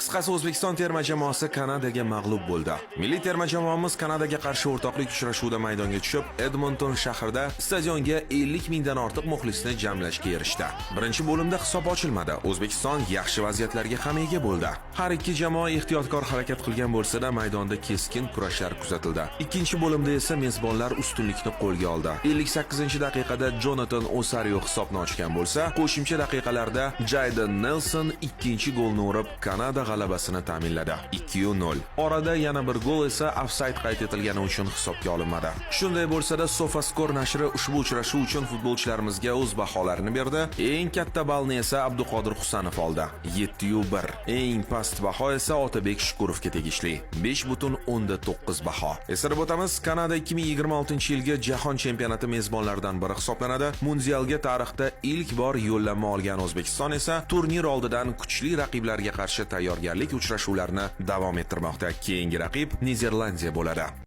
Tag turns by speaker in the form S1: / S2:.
S1: Qisqasi O'zbekiston terma jamoasi Kanadaga mag'lub bo'ldi. Milliy terma jamoamiz Kanadaga qarshi o'rtoqlik uchrashuvida maydonga tushib, Edmonton shahrida stadionga 50 mingdan ortiq muxlisni jamlashga erishdi. Birinchi bo'limda hisob ochilmadi. O'zbekiston yaxshi vaziyatlarga ham ega bo'ldi. Har ikki jamoa ehtiyotkor harakat qilgan bo'lsa-da, maydonda keskin kurashlar kuzatildi. Ikkinchi bo'limda esa mezbonlar ustunlikni qo'lga oldi. 58-daqiqada Jonathan Osario hisobni ochgan bo'lsa, qo'shimcha daqiqalarda Jayden Nelson ikkinchi golni urib, Kanada g'alabasini ta'minladi. 2-0. Orada yana bir gol esa ofsayd qayd etilgani uchun hisobga olinmadi. Shunday bo'lsa-da, SofaScore nashri ushbu uchrashuv uchun futbolchilarimizga o'z baholarini berdi. Eng katta ballni esa Abduqodir Husanov oldi. 7.1. Eng past baho esa Otabek Shukurovga tegishli. 5.9 baho. Eslatib o'tamiz, Kanada 2026-yilgi Jahon chempionati mezbonlaridan biri hisoblanadi. Mundialga tarixda ilk bor yo'llanma olgan O'zbekiston esa turnir oldidan kuchli raqiblarga qarshi tayyorgarlik uchrashuvlarini davom ettirmoqda. Keyingi raqib Niderlandiya bo'ladi.